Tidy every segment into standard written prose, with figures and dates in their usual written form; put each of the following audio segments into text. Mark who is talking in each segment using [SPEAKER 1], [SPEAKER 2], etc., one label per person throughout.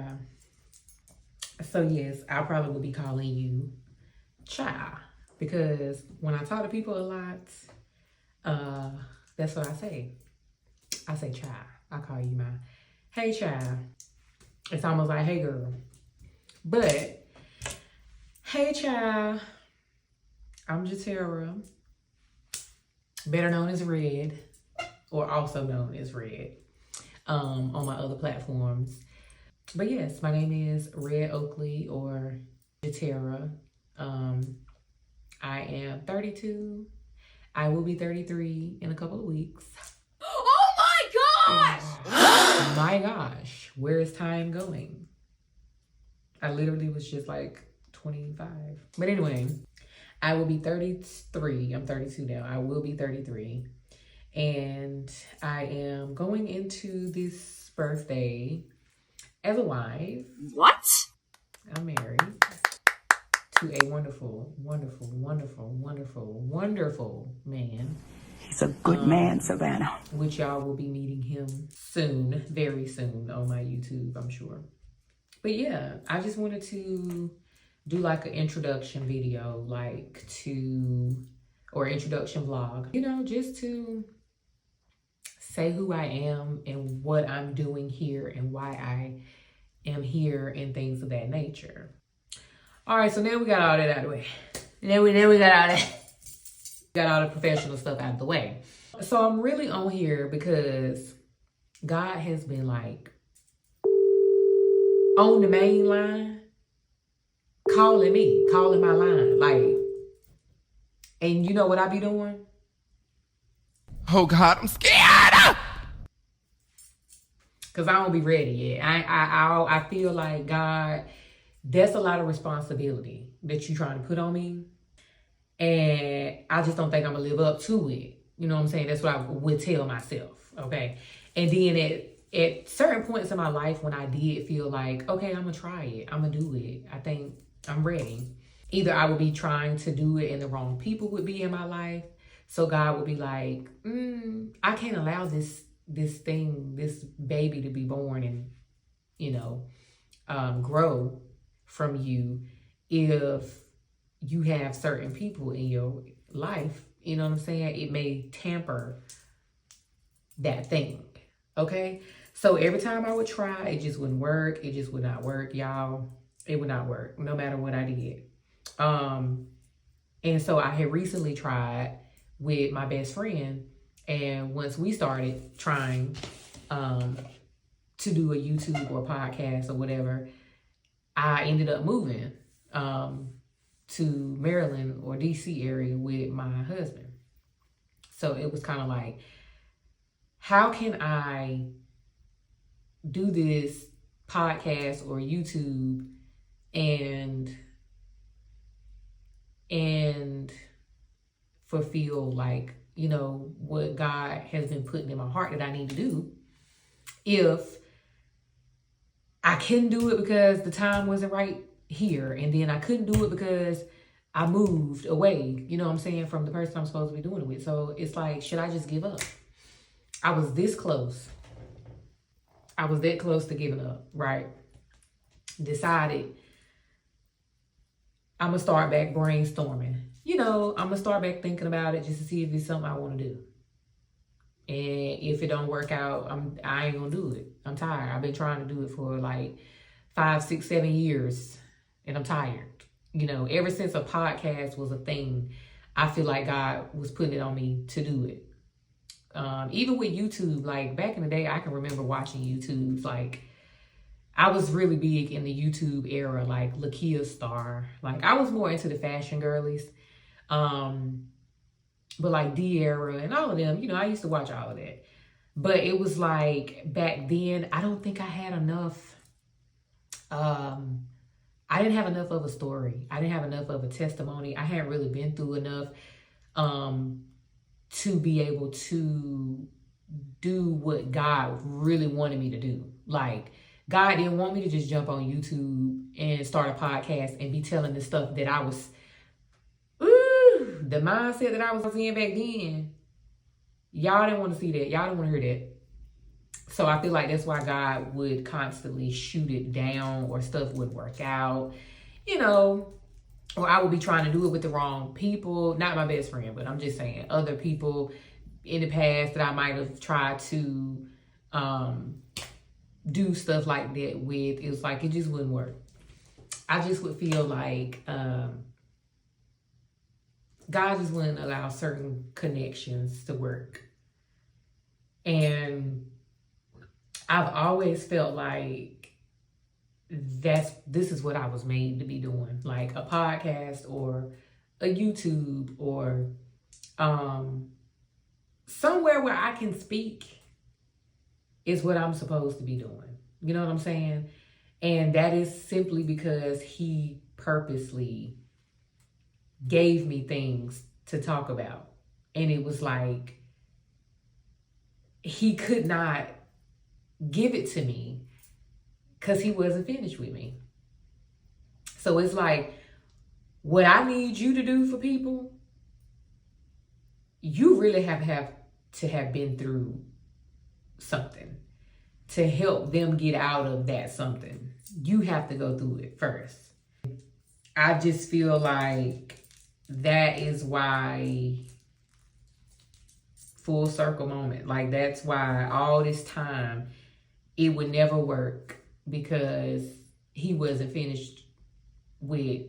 [SPEAKER 1] child. So yes, I probably will be calling you child because when I talk to people a lot, that's what I say. I say child. I call you my hey child. It's almost like hey girl. But hey child, I'm Jatera, better known as Red, or also known as Red, on my other platforms. But yes, my name is Red Oakley or Jatera. I am 32. I will be 33 in a couple of weeks.
[SPEAKER 2] Oh my gosh!
[SPEAKER 1] My gosh, where is time going? I literally was just like 25. But anyway, I will be 33. I'm 32 now. I will be 33. And I am going into this birthday as a wife.
[SPEAKER 2] What?
[SPEAKER 1] I'm married to a wonderful, wonderful, wonderful, wonderful, wonderful man.
[SPEAKER 3] He's a good man, Savannah.
[SPEAKER 1] Which y'all will be meeting him soon, very soon on my YouTube, I'm sure. But yeah, I just wanted to do like an introduction video, or introduction vlog, just to say who I am and what I'm doing here and why I am here and things of that nature. All right, so now we got all that out of the way. Now we got all the professional stuff out of the way. So I'm really on here because God has been like on the main line, calling my line. Like, and you know what I be doing?
[SPEAKER 4] Oh God, I'm scared.
[SPEAKER 1] Cause I don't be ready yet. I feel like God, that's a lot of responsibility that you trying to put on me. And I just don't think I'm gonna live up to it. You know what I'm saying? That's what I would tell myself, okay? And then at certain points in my life when I did feel like, okay, I'm gonna try it. I'm gonna do it. I think I'm ready. Either I would be trying to do it and the wrong people would be in my life. So God would be like, I can't allow this baby to be born and, grow from you if you have certain people in your life. You know what I'm saying? It may tamper that thing. Okay? So every time I would try, it just wouldn't work. It just would not work, y'all. It would not work no matter what I did. And so I had recently tried with my best friend. And once we started trying to do a YouTube or podcast or whatever, I ended up moving to Maryland or DC area with my husband. So it was kind of like, how can I do this podcast or YouTube and fulfill what God has been putting in my heart that I need to do, if I couldn't do it because the time wasn't right here, and then I couldn't do it because I moved away, you know what I'm saying, from the person I'm supposed to be doing it with. So it's like, should I just give up? I was this close. I was that close to giving up, right? Decided I'm going to start back brainstorming. I'm going to start back thinking about it just to see if it's something I want to do. And if it don't work out, I ain't going to do it. I'm tired. I've been trying to do it for like 5, 6, 7 years. And I'm tired. Ever since a podcast was a thing, I feel like God was putting it on me to do it. Even with YouTube, like back in the day, I can remember watching YouTubes. Like, I was really big in the YouTube era, like Lakia Star. Like, I was more into the fashion girlies. But like D-Era and all of them, I used to watch all of that. But it was like back then, I don't think I had enough. I didn't have enough of a story. I didn't have enough of a testimony. I hadn't really been through enough to be able to do what God really wanted me to do. Like, God didn't want me to just jump on YouTube and start a podcast and be telling the stuff that I was, the mindset that I was in back then. Y'all didn't want to see that. Y'all didn't want to hear that. So I feel like that's why God would constantly shoot it down, or stuff would work out, you know, or I would be trying to do it with the wrong people. Not my best friend, but I'm just saying other people in the past that I might have tried to do stuff like that with. It was like, it just wouldn't work. I just would feel like God just wouldn't allow certain connections to work. And I've always felt like this is what I was made to be doing, like a podcast or a YouTube or somewhere where I can speak is what I'm supposed to be doing. You know what I'm saying? And that is simply because he purposely gave me things to talk about. And it was like, he could not give it to me because he wasn't finished with me. So it's like, what I need you to do for people, you really have to have been through something to help them get out of that something. You have to go through it first. I just feel like that is why, full circle moment, like that's why all this time it would never work, because he wasn't finished with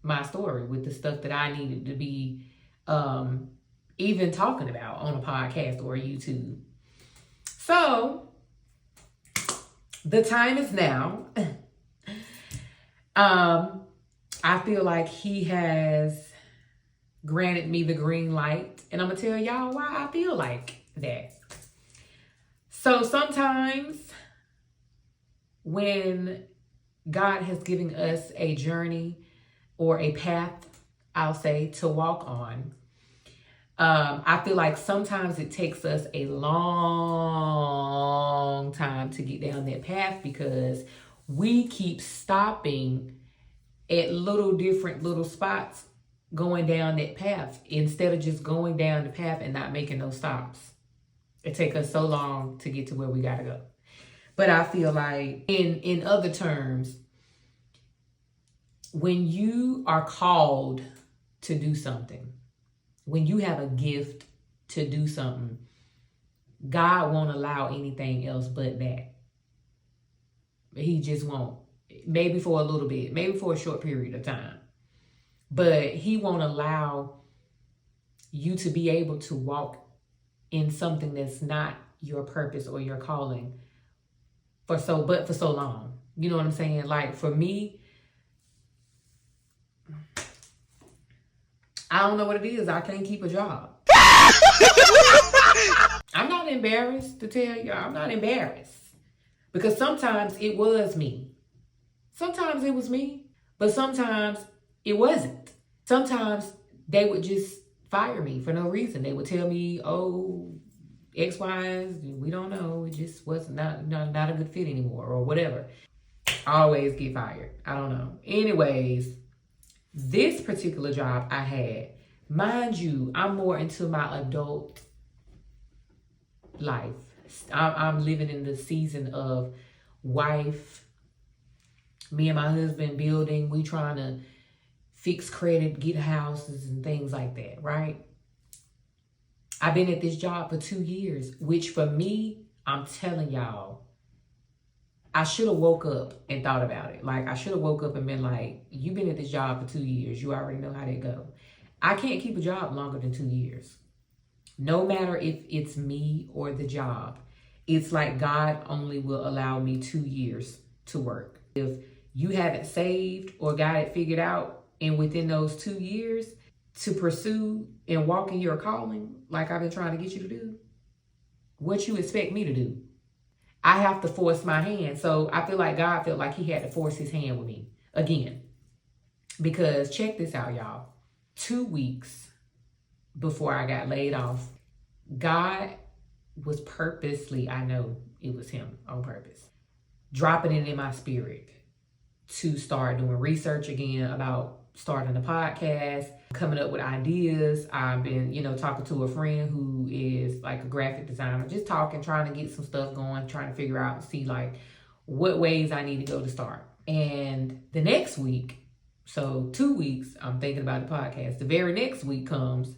[SPEAKER 1] my story, with the stuff that I needed to be even talking about on a podcast or YouTube. So the time is now. I feel like he has granted me the green light, and I'm gonna tell y'all why I feel like that. So sometimes when God has given us a journey or a path, I'll say, to walk on, I feel like sometimes it takes us a long time to get down that path, because we keep stopping at different little spots going down that path, instead of just going down the path and not making those stops. It takes us so long to get to where we gotta go. But I feel like, in other terms, when you are called to do something, when you have a gift to do something, God won't allow anything else but that. He just won't. Maybe for a little bit, maybe for a short period of time. But he won't allow you to be able to walk in something that's not your purpose or your calling for so long. You know what I'm saying? Like, for me, I don't know what it is. I can't keep a job. I'm not embarrassed to tell y'all. I'm not embarrassed. Because sometimes it was me. Sometimes it was me. But sometimes it wasn't. Sometimes they would just fire me for no reason. They would tell me, oh, X, Y, we don't know. It just was not a good fit anymore, or whatever. I always get fired. I don't know. Anyways, this particular job I had, mind you, I'm more into my adult life. I'm living in the season of wife. Me and my husband building. We trying to fix credit, get houses and things like that, right? I've been at this job for 2 years, which for me, I'm telling y'all, I should have woke up and thought about it. Like, I should have woke up and been like, you've been at this job for 2 years. You already know how that go. I can't keep a job longer than 2 years. No matter if it's me or the job. It's like God only will allow me 2 years to work. If you haven't saved or got it figured out, and within those 2 years to pursue and walk in your calling, like I've been trying to get you to do, what you expect me to do? I have to force my hand. So I feel like God felt like he had to force his hand with me again. Because check this out, y'all. 2 weeks before I got laid off, God was purposely, I know it was him on purpose, dropping it in my spirit to start doing research again about starting a podcast, coming up with ideas. I've been, talking to a friend who is like a graphic designer, just talking, trying to get some stuff going, trying to figure out and see like what ways I need to go to start. And the next week, so 2 weeks, I'm thinking about the podcast. The very next week comes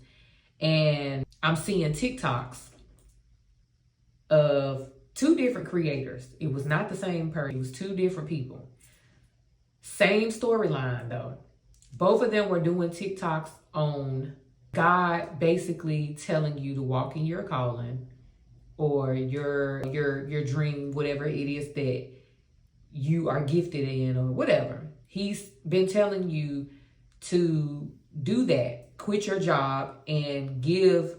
[SPEAKER 1] and I'm seeing TikToks of 2 different creators. It was not the same person. It was 2 different people. Same storyline though. Both of them were doing TikToks on God basically telling you to walk in your calling or your dream, whatever it is that you are gifted in or whatever. He's been telling you to do that. Quit your job and give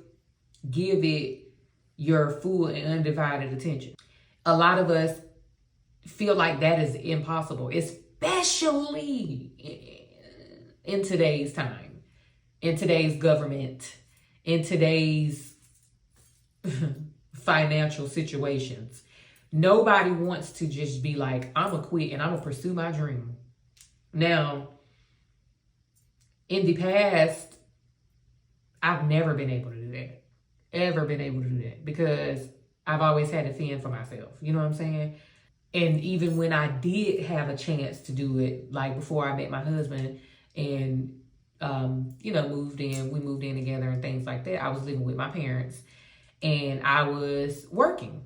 [SPEAKER 1] it your full and undivided attention. A lot of us feel like that is impossible, especially in today's time, in today's government, in today's financial situations. Nobody wants to just be like, I'm gonna quit and I'm gonna pursue my dream. Now, in the past, I've never been able to do that. Ever been able to do that because I've always had to fend for myself. You know what I'm saying? And even when I did have a chance to do it, like before I met my husband and, we moved in together and things like that. I was living with my parents and I was working.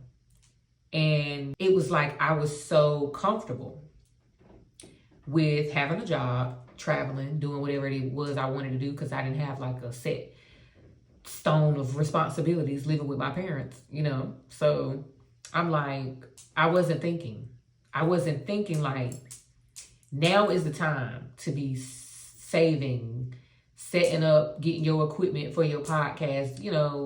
[SPEAKER 1] And it was like I was so comfortable with having a job, traveling, doing whatever it was I wanted to do because I didn't have like a set stone of responsibilities living with my parents, So I'm like, I wasn't thinking like now is the time to be saving, setting up, getting your equipment for your podcast.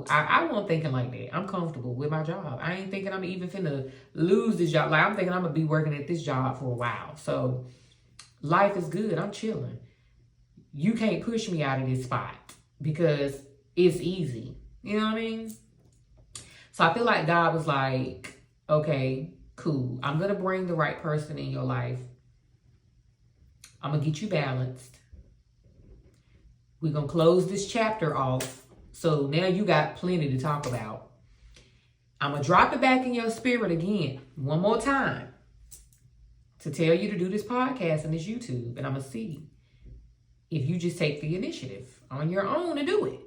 [SPEAKER 1] I wasn't thinking like that. I'm comfortable with my job. I ain't thinking I'm even finna lose this job. Like I'm thinking I'm gonna be working at this job for a while. So life is good. I'm chilling. You can't push me out of this spot because it's easy. You know what I mean? So I feel like God was like, okay, cool. I'm gonna bring the right person in your life. I'm gonna get you balanced. We're going to close this chapter off. So now you got plenty to talk about. I'm going to drop it back in your spirit again, one more time, to tell you to do this podcast and this YouTube. And I'm going to see if you just take the initiative on your own to do it.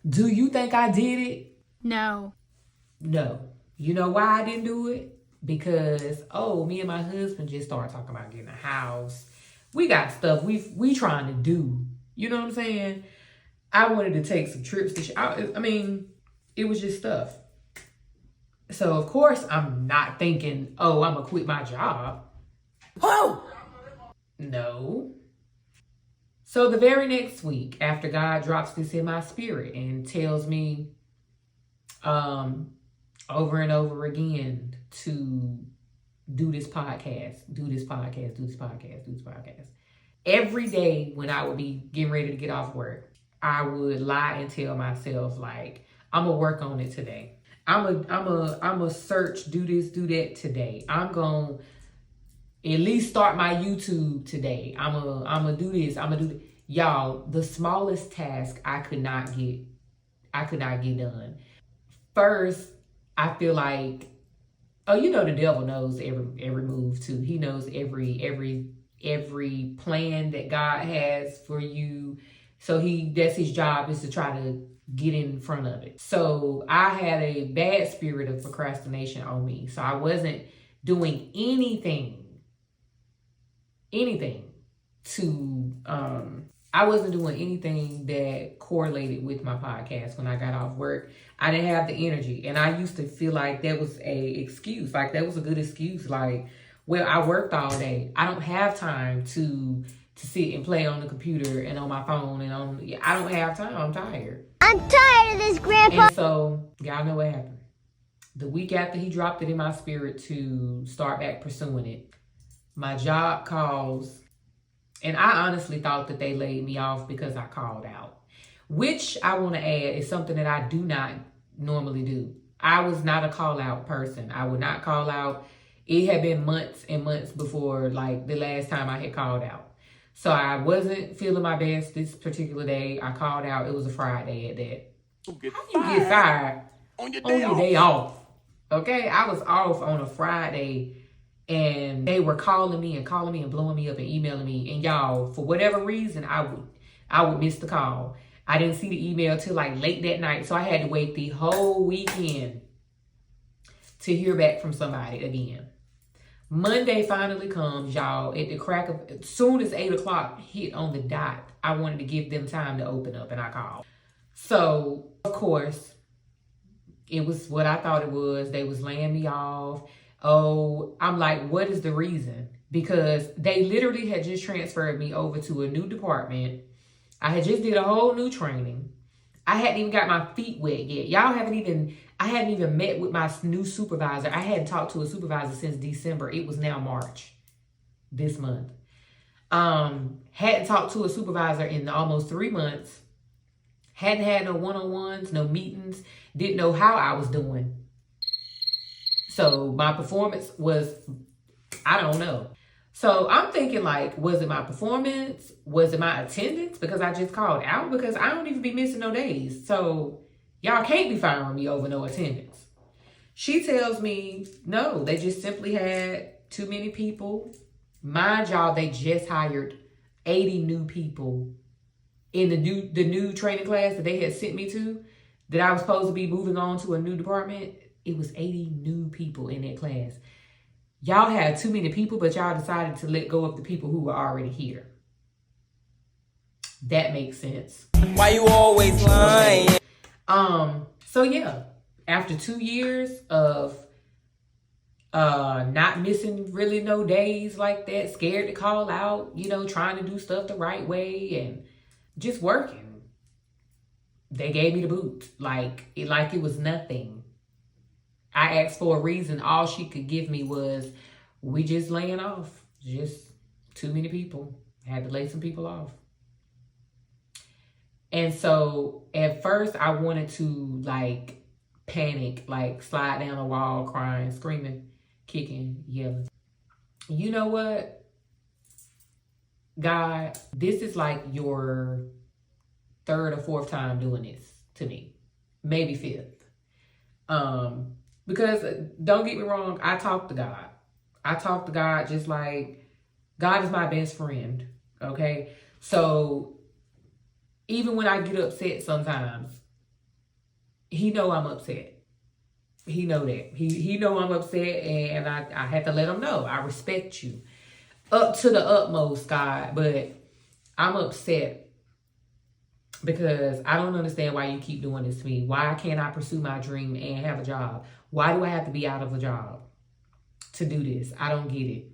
[SPEAKER 1] Do you think I did it?
[SPEAKER 2] No.
[SPEAKER 1] No. You know why I didn't do it? Because, me and my husband just started talking about getting a house. We got stuff we trying to do. You know what I'm saying? I wanted to take some trips to it was just stuff. So, of course, I'm not thinking, I'm going to quit my job. Oh! No. So, the very next week, after God drops this in my spirit and tells me over and over again to do this podcast. Every day when I would be getting ready to get off work, I would lie and tell myself like, I'm gonna work on it today. I'm a search, do this, do that today. I'm gonna at least start my YouTube today. I'm gonna do this. I'm gonna do y'all. The smallest task I could not get done. First, I feel like, the devil knows every move too. He knows every plan that God has for you. So that's his job, is to try to get in front of it. So I had a bad spirit of procrastination on me. So I wasn't doing anything that correlated with my podcast when I got off work. I didn't have the energy. And I used to feel like that was a excuse. Like that was a good excuse. Like, well, I worked all day. I don't have time to sit and play on the computer and on my phone I don't have time. I'm tired.
[SPEAKER 5] I'm tired of this, Grandpa.
[SPEAKER 1] And so, y'all know what happened. The week after he dropped it in my spirit to start back pursuing it, my job calls, and I honestly thought that they laid me off because I called out, which I want to add is something that I do not normally do. I was not a call out person. I would not call out. It had been months and months before like the last time I had called out. So I wasn't feeling my best this particular day. I called out. It was a Friday at that. How you get fired on your day off? Okay, I was off on a Friday, and they were calling me and blowing me up and emailing me. And y'all, for whatever reason, I would miss the call. I didn't see the email till like late that night, so I had to wait the whole weekend to hear back from somebody again. Monday finally comes, y'all. At the crack of, as soon as 8 o'clock hit on the dot, I wanted to give them time to open up, and I called. So, of course, it was what I thought it was. They was laying me off. Oh, I'm like, what is the reason? Because they literally had just transferred me over to a new department. I had just did a whole new training. I hadn't even got my feet wet yet. I hadn't even met with my new supervisor. I hadn't talked to a supervisor since December. It was now March this month. Hadn't talked to a supervisor in almost 3 months. Hadn't had no one-on-ones, no meetings. Didn't know how I was doing. So my performance was, I don't know. So I'm thinking like, was it my performance? Was it my attendance? Because I just called out, because I don't even be missing no days. So y'all can't be firing me over no attendance. She tells me, no, they just simply had too many people. Mind y'all, they just hired 80 new people in the new training class that they had sent me to, that I was supposed to be moving on to a new department. It was 80 new people in that class. Y'all had too many people, but y'all decided to let go of the people who were already here. That makes sense.
[SPEAKER 6] Why you always lying?
[SPEAKER 1] So yeah, after 2 years of not missing really no days like that, scared to call out, trying to do stuff the right way and just working, they gave me the boot like it was nothing. I asked for a reason. All she could give me was, we just laying off. Just too many people. Had to lay some people off. And so at first I wanted to panic, slide down the wall, crying, screaming, kicking, yelling. You know what? God, this is like your 3rd or 4th time doing this to me. Maybe 5th. Because don't get me wrong, I talk to God. I talk to God just like God is my best friend. Okay. So even when I get upset sometimes, he know I'm upset. He know that. He know I'm upset, and I have to let him know. I respect you up to the utmost, God, but I'm upset because I don't understand why you keep doing this to me. Why can't I pursue my dream and have a job? Why do I have to be out of a job to do this? I don't get it.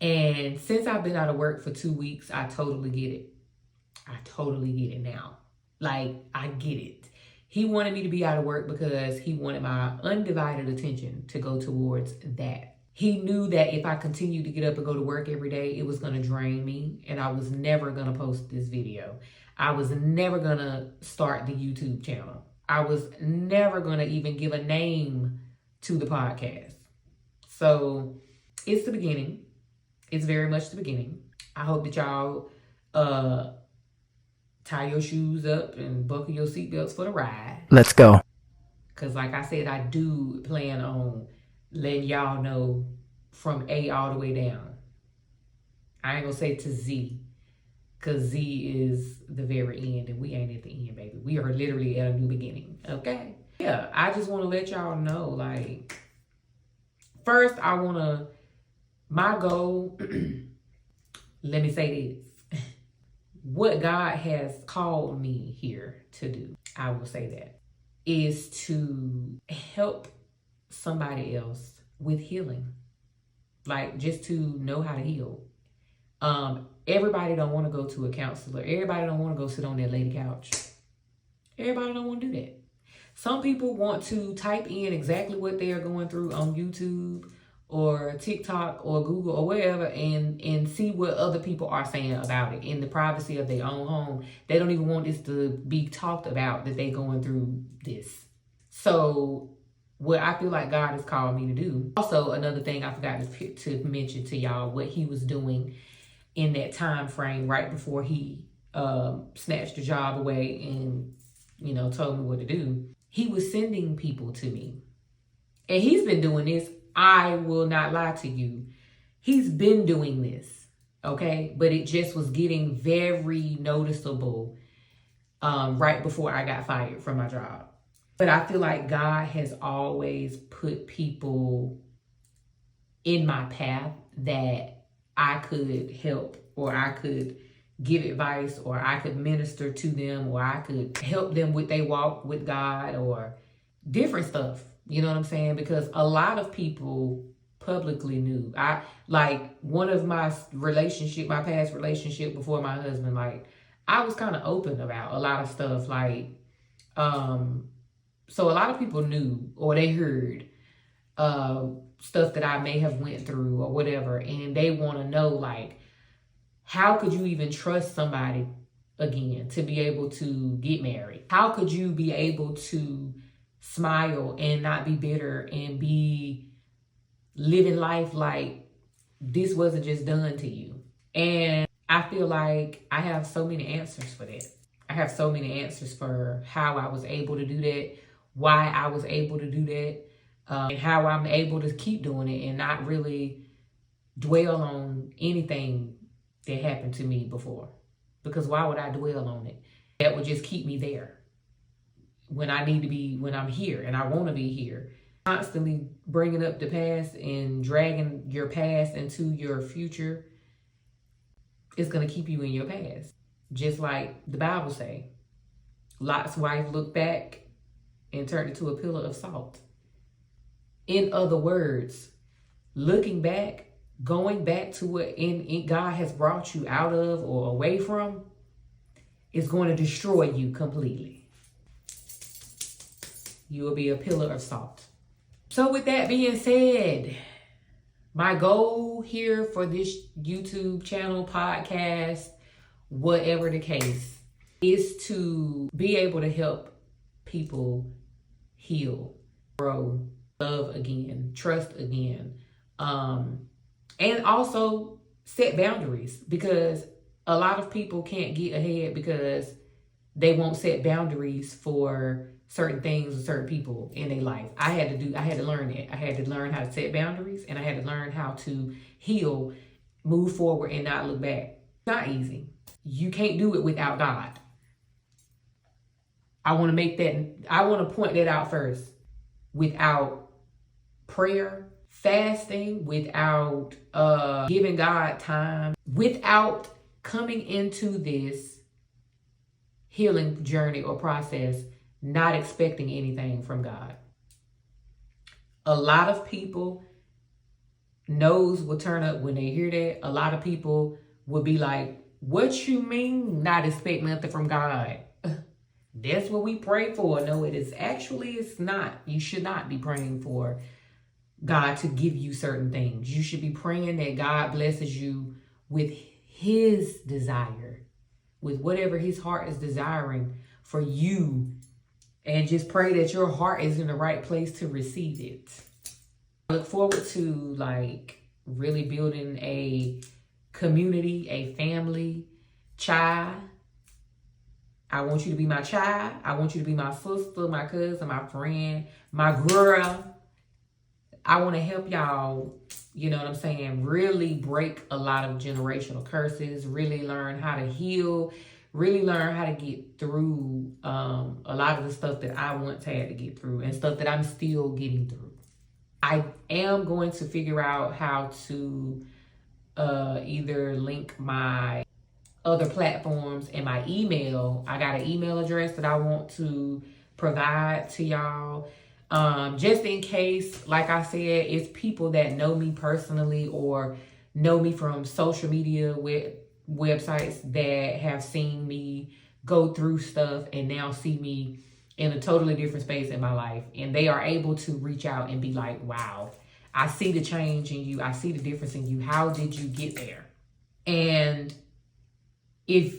[SPEAKER 1] And since I've been out of work for 2 weeks, I totally get it. I totally get it now. I get it. He wanted me to be out of work because he wanted my undivided attention to go towards that. He knew that if I continued to get up and go to work every day, it was going to drain me, and I was never going to post this video. I was never going to start the YouTube channel. I was never going to even give a name to the podcast. So it's the beginning. It's very much the beginning. I hope that y'all tie your shoes up and buckle your seatbelts for the ride.
[SPEAKER 6] Let's go.
[SPEAKER 1] Because like I said, I do plan on letting y'all know from A all the way down. I ain't going to say to Z, because Z is the very end, and we ain't at the end, baby. We are literally at a new beginning, okay? Yeah, I just want to let y'all know, first, my goal, let me say this. What God has called me here to do, I will say that, is to help somebody else with healing. Just to know how to heal. Everybody don't want to go to a counselor. Everybody don't want to go sit on that lady couch. Everybody don't want to do that. Some people want to type in exactly what they are going through on YouTube or TikTok or Google or wherever and see what other people are saying about it in the privacy of their own home. They don't even want this to be talked about, that they going through this. So what I feel like God has called me to do. Also, another thing I forgot to mention to y'all, what he was doing in that time frame right before he snatched the job away and, you know, told me what to do. He was sending people to me. And he's been doing this. I will not lie to you. He's been doing this, okay? But it just was getting very noticeable right before I got fired from my job. But I feel like God has always put people in my path that I could help, or I could give advice, or I could minister to them, or I could help them with their walk with God, or different stuff. You know what I'm saying? Because a lot of people publicly knew. One of my past relationship before my husband, like, I was kind of open about a lot of stuff. Like, so a lot of people knew, or they heard stuff that I may have went through or whatever. And they want to know, like, how could you even trust somebody again to be able to get married? How could you be able to smile and not be bitter and be living life like this wasn't just done to you? And I feel like I have so many answers for that. I have so many answers for how I was able to do that, why I was able to do that, and how I'm able to keep doing it and not really dwell on anything that happened to me before. Because why would I dwell on it? That would just keep me there when I need to be, when I'm here and I want to be here. Constantly bringing up the past and dragging your past into your future is going to keep you in your past. Just like the Bible say, Lot's wife looked back and turned into a pillar of salt. In other words, looking back, going back to what God has brought you out of or away from is going to destroy you completely. You will be a pillar of salt. So with that being said, my goal here for this YouTube channel, podcast, whatever the case, is to be able to help people heal, grow, love again, trust again, and also set boundaries, because a lot of people can't get ahead because they won't set boundaries for certain things or certain people in their life. I had to learn it. I had to learn how to set boundaries, and I had to learn how to heal, move forward, and not look back. It's not easy. You can't do it without God. I want to point that out first. Without prayer, fasting, without giving God time, without coming into this healing journey or process, not expecting anything from God. A lot of people nose will turn up when they hear that. A lot of people will be like, what you mean not expect nothing from God? That's what we pray for. No, it's not. You should not be praying for God to give you certain things. You should be praying that God blesses you with his desire, with whatever his heart is desiring for you. And just pray that your heart is in the right place to receive it. I look forward to really building a community, a family. Child, I want you to be my child. I want you to be my sister, my cousin, my friend, my girl. I want to help y'all, you know what I'm saying, really break a lot of generational curses, really learn how to heal, really learn how to get through a lot of the stuff that I once had to get through and stuff that I'm still getting through. I am going to figure out how to either link my other platforms and my email. I got an email address that I want to provide to y'all. Just in case, like I said, it's people that know me personally or know me from social media websites that have seen me go through stuff and now see me in a totally different space in my life. And they are able to reach out and be like, wow, I see the change in you. I see the difference in you. How did you get there? And if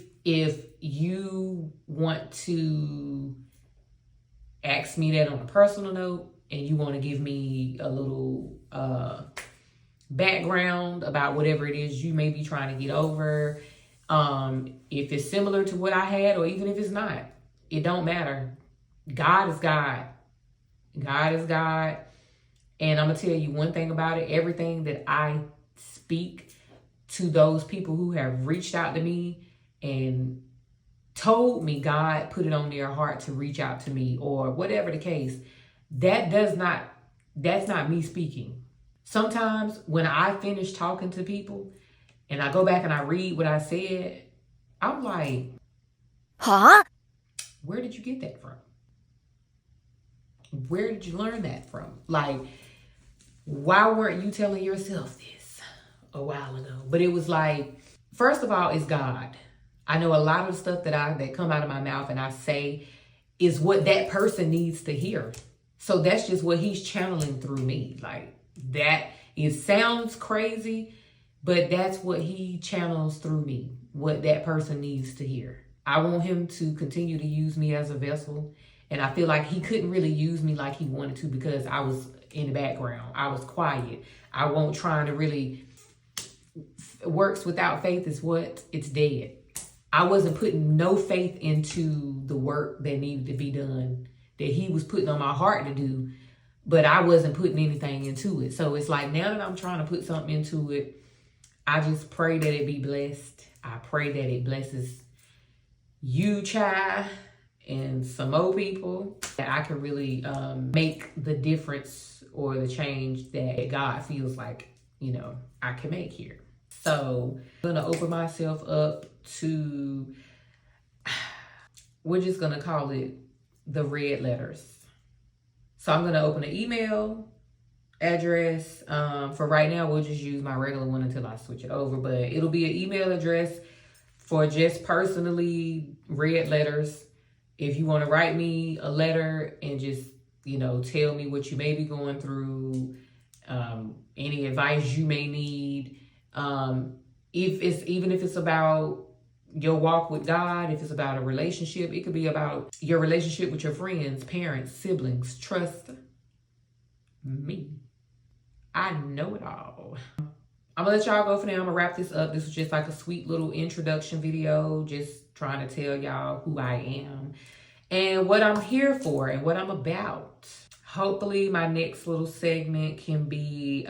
[SPEAKER 1] you want to ask me that on a personal note and you want to give me a little background about whatever it is you may be trying to get over. If it's similar to what I had, or even if it's not, it don't matter. God is God. God is God. And I'm going to tell you one thing about it. Everything that I speak to those people who have reached out to me and told me God put it on their heart to reach out to me, or whatever the case, that's not me speaking. Sometimes when I finish talking to people and I go back and I read what I said, I'm like,
[SPEAKER 5] Huh?
[SPEAKER 1] where did you get that from? Where did you learn that from? Like, why weren't you telling yourself this a while ago? But it was like, first of all, it's God. I know a lot of the stuff that come out of my mouth and I say is what that person needs to hear. So that's just what he's channeling through me. Like, that, it sounds crazy, but that's what he channels through me, what that person needs to hear. I want him to continue to use me as a vessel. And I feel like he couldn't really use me like he wanted to because I was in the background. I was quiet. I won't trying to really, works without faith is what? It's dead. I wasn't putting no faith into the work that needed to be done, that he was putting on my heart to do, but I wasn't putting anything into it. So it's like, now that I'm trying to put something into it, I just pray that it be blessed. I pray that it blesses you, Chai, and some more people, that I can really make the difference or the change that God feels like, you know, I can make here. So I'm gonna open myself up to, we're just gonna call it the red letters. So I'm gonna open an email address. For right now, we'll just use my regular one until I switch it over, but it'll be an email address for just personally red letters. If you want to write me a letter and just, you know, tell me what you may be going through, any advice you may need, even if it's about your walk with God, if it's about a relationship, it could be about your relationship with your friends, parents, siblings. Trust me, I know it all. I'm gonna let y'all go for now. I'm gonna wrap this up. This was just like a sweet little introduction video, just trying to tell y'all who I am and what I'm here for and what I'm about. Hopefully my next little segment can be,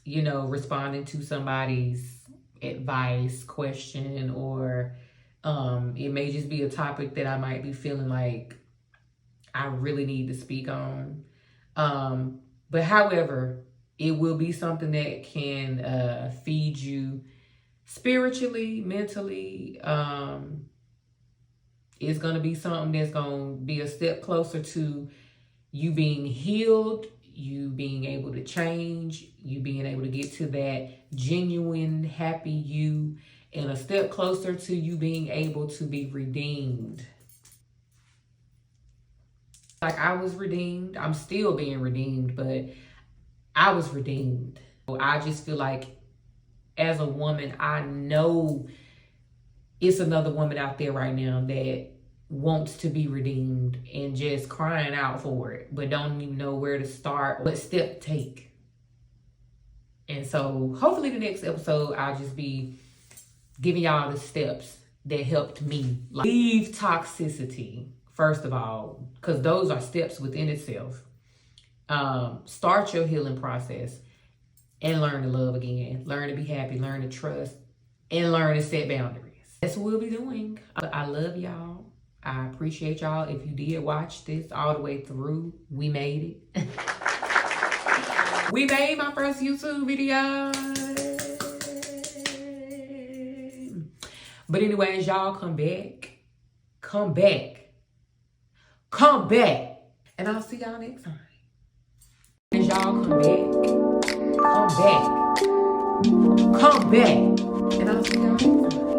[SPEAKER 1] you know, responding to somebody's advice, question, or it may just be a topic that I might be feeling like I really need to speak on. But however, it will be something that can feed you spiritually, mentally. It's going to be something that's going to be a step closer to you being healed, you being able to change, you being able to get to that genuine, happy you, and a step closer to you being able to be redeemed. Like I was redeemed, I'm still being redeemed, but I was redeemed. I just feel like as a woman, I know it's another woman out there right now that wants to be redeemed and just crying out for it, but don't even know where to start, what step to take. And so hopefully the next episode, I'll just be giving y'all the steps that helped me. Like, leave toxicity, first of all, because those are steps within itself. Start your healing process and learn to love again. Learn to be happy, learn to trust, and learn to set boundaries. That's what we'll be doing. I love y'all. I appreciate y'all. If you did watch this all the way through, we made it. We made my first YouTube video. But anyways, y'all come back. Come back. Come back. And I'll see y'all next time. As y'all come back. Come back. Come back. And I'll see y'all next time.